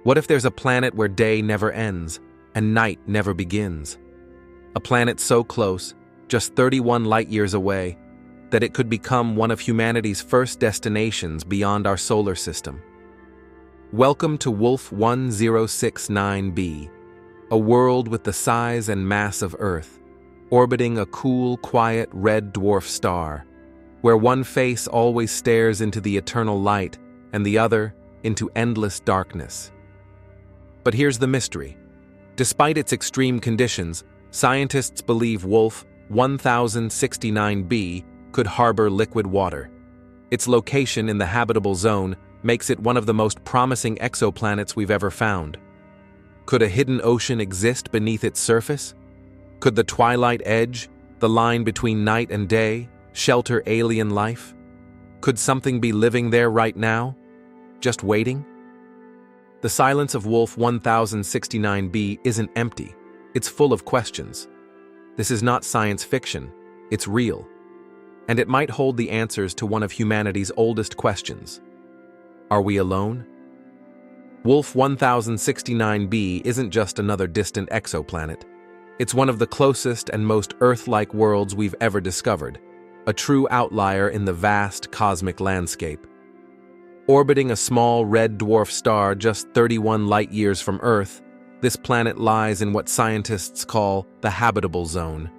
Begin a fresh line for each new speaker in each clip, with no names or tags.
What if there's a planet where day never ends and night never begins? A planet so close, just 31 light-years away, that it could become one of humanity's first destinations beyond our solar system. Welcome to Wolf 1069b, a world with the size and mass of Earth, orbiting a cool, quiet red dwarf star, where one face always stares into the eternal light and the other into endless darkness. But here's the mystery. Despite its extreme conditions, scientists believe Wolf 1069b could harbor liquid water. Its location in the habitable zone makes it one of the most promising exoplanets we've ever found. Could a hidden ocean exist beneath its surface? Could the twilight edge, the line between night and day, shelter alien life? Could something be living there right now, just waiting? The silence of Wolf 1069b isn't empty, it's full of questions. This is not science fiction, it's real. And it might hold the answers to one of humanity's oldest questions. Are we alone? Wolf 1069b isn't just another distant exoplanet. It's one of the closest and most Earth-like worlds we've ever discovered, a true outlier in the vast cosmic landscape. Orbiting a small red dwarf star just 31 light-years from Earth, this planet lies in what scientists call the habitable zone,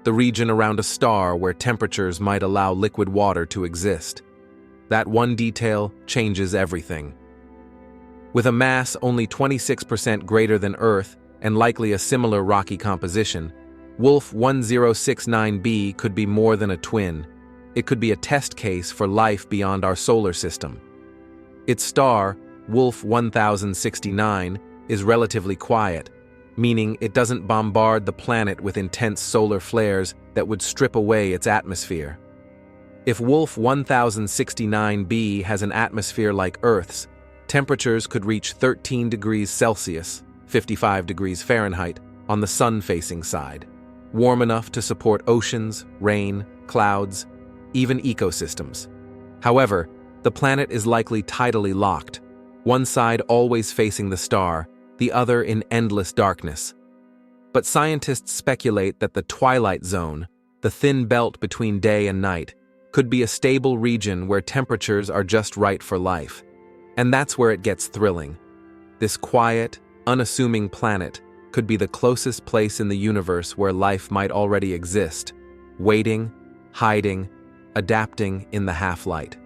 the region around a star where temperatures might allow liquid water to exist. That one detail changes everything. With a mass only 26% greater than Earth and likely a similar rocky composition, Wolf 1069b could be more than a twin. It could be a test case for life beyond our solar system. Its star, Wolf 1069, is relatively quiet, meaning it doesn't bombard the planet with intense solar flares that would strip away its atmosphere. If Wolf 1069b has an atmosphere like Earth's, temperatures could reach 13 degrees Celsius, 55 degrees Fahrenheit, on the sun-facing side, warm enough to support oceans, rain, clouds, even ecosystems. However, the planet is likely tidally locked, one side always facing the star, the other in endless darkness. But scientists speculate that the twilight zone, the thin belt between day and night, could be a stable region where temperatures are just right for life. And that's where it gets thrilling. This quiet, unassuming planet could be the closest place in the universe where life might already exist, waiting, hiding, adapting in the half-light.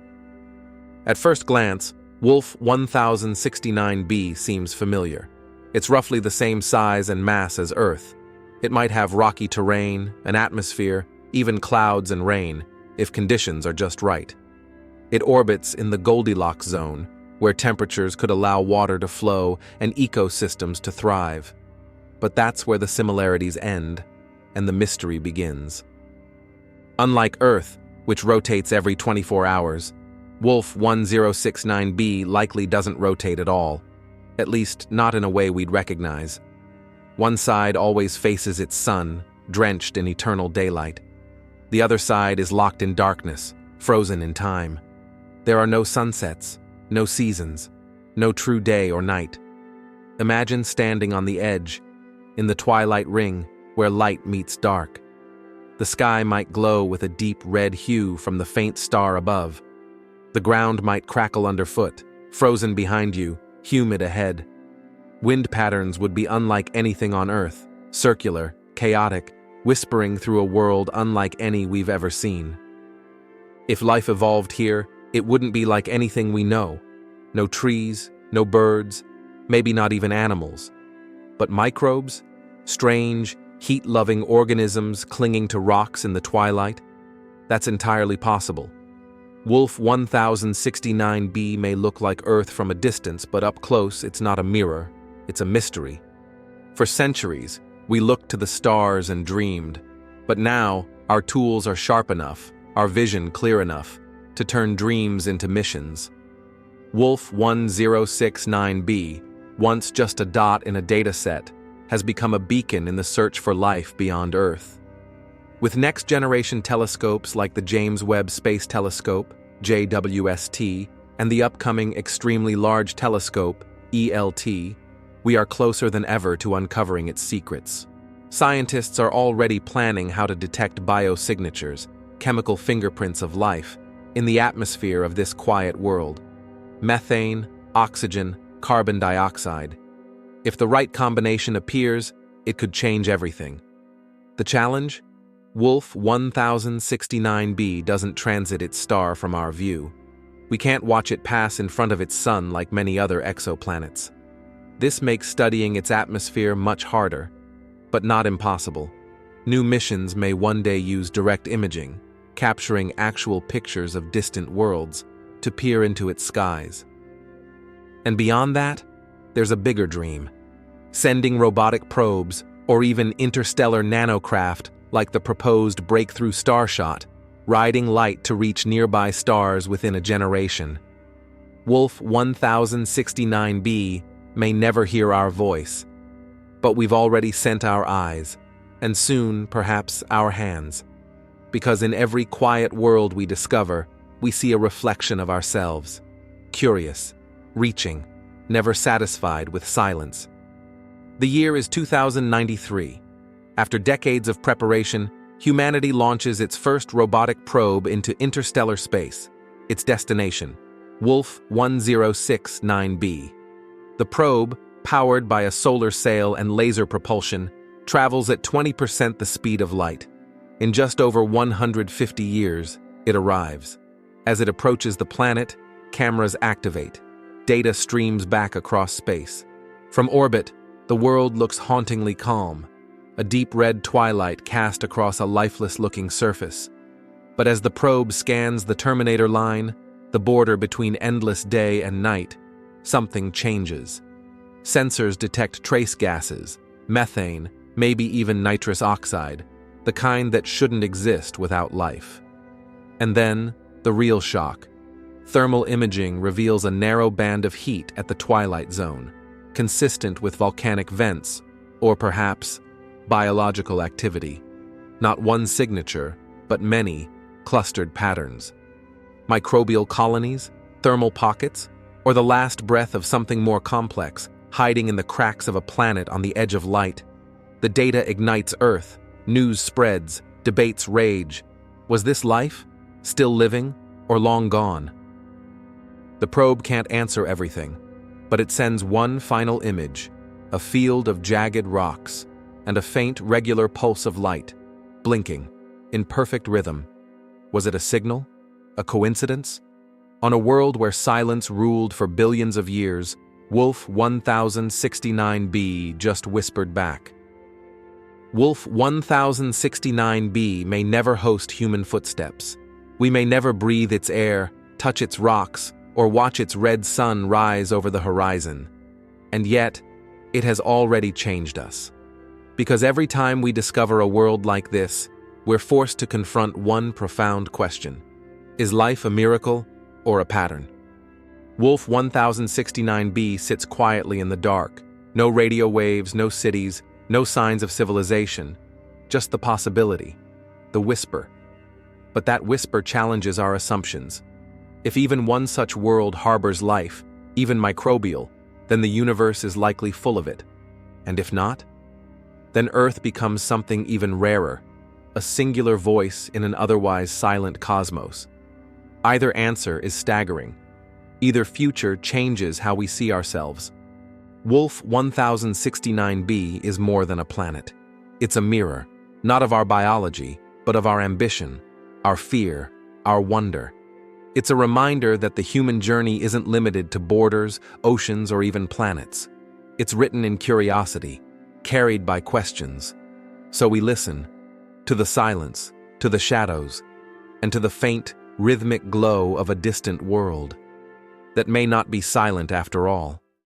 At first glance, Wolf 1069b seems familiar. It's roughly the same size and mass as Earth. It might have rocky terrain, an atmosphere, even clouds and rain, if conditions are just right. It orbits in the Goldilocks zone, where temperatures could allow water to flow and ecosystems to thrive. But that's where the similarities end, and the mystery begins. Unlike Earth, which rotates every 24 hours, Wolf 1069b likely doesn't rotate at all, at least not in a way we'd recognize. One side always faces its sun, drenched in eternal daylight. The other side is locked in darkness, frozen in time. There are no sunsets, no seasons, no true day or night. Imagine standing on the edge, in the twilight ring where light meets dark. The sky might glow with a deep red hue from the faint star above. The ground might crackle underfoot, frozen behind you, humid ahead. Wind patterns would be unlike anything on Earth, circular, chaotic, whispering through a world unlike any we've ever seen. If life evolved here, it wouldn't be like anything we know. No trees, no birds, maybe not even animals. But microbes? Strange, heat-loving organisms clinging to rocks in the twilight? That's entirely possible. Wolf 1069b may look like Earth from a distance, but up close it's not a mirror, it's a mystery. For centuries, we looked to the stars and dreamed, but now our tools are sharp enough, our vision clear enough, to turn dreams into missions. Wolf 1069b, once just a dot in a dataset, has become a beacon in the search for life beyond Earth. With next-generation telescopes like the James Webb Space Telescope, JWST, and the upcoming Extremely Large Telescope, ELT, we are closer than ever to uncovering its secrets. Scientists are already planning how to detect biosignatures, chemical fingerprints of life, in the atmosphere of this quiet world. Methane, oxygen, carbon dioxide. If the right combination appears, it could change everything. The challenge? Wolf 1069b doesn't transit its star from our view. We can't watch it pass in front of its sun like many other exoplanets. This makes studying its atmosphere much harder, but not impossible. New missions may one day use direct imaging, capturing actual pictures of distant worlds, to peer into its skies. And beyond that, there's a bigger dream. Sending robotic probes, or even interstellar nanocraft like the proposed breakthrough starshot, riding light to reach nearby stars within a generation. Wolf 1069b may never hear our voice, but we've already sent our eyes, and soon, perhaps, our hands. Because in every quiet world we discover, we see a reflection of ourselves. Curious, reaching, never satisfied with silence. The year is 2093. After decades of preparation, humanity launches its first robotic probe into interstellar space. Its destination, Wolf 1069b. The probe, powered by a solar sail and laser propulsion, travels at 20% the speed of light. In just over 150 years, it arrives. As it approaches the planet, cameras activate. Data streams back across space. From orbit, the world looks hauntingly calm, a deep red twilight cast across a lifeless-looking surface. But as the probe scans the Terminator line, the border between endless day and night, something changes. Sensors detect trace gases, methane, maybe even nitrous oxide, the kind that shouldn't exist without life. And then, the real shock. Thermal imaging reveals a narrow band of heat at the twilight zone, consistent with volcanic vents, or perhaps biological activity. Not one signature, but many clustered patterns. Microbial colonies, thermal pockets, or the last breath of something more complex, hiding in the cracks of a planet on the edge of light. The data ignites Earth, news spreads, debates rage. Was this life? Still living? Or long gone? The probe can't answer everything, but it sends one final image, a field of jagged rocks, and a faint, regular pulse of light, blinking, in perfect rhythm. Was it a signal? A coincidence? On a world where silence ruled for billions of years, Wolf 1069b just whispered back. Wolf 1069b may never host human footsteps. We may never breathe its air, touch its rocks, or watch its red sun rise over the horizon. And yet, it has already changed us. Because every time we discover a world like this, we're forced to confront one profound question. Is life a miracle or a pattern? Wolf 1069b sits quietly in the dark. No radio waves, no cities, no signs of civilization. Just the possibility, the whisper. But that whisper challenges our assumptions. If even one such world harbors life, even microbial, then the universe is likely full of it. And if not? Then Earth becomes something even rarer, a singular voice in an otherwise silent cosmos. Either answer is staggering. Either future changes how we see ourselves. Wolf 1069b is more than a planet. It's a mirror, not of our biology, but of our ambition, our fear, our wonder. It's a reminder that the human journey isn't limited to borders, oceans, or even planets. It's written in curiosity, carried by questions. So we listen, to the silence, to the shadows, and to the faint, rhythmic glow of a distant world that may not be silent after all.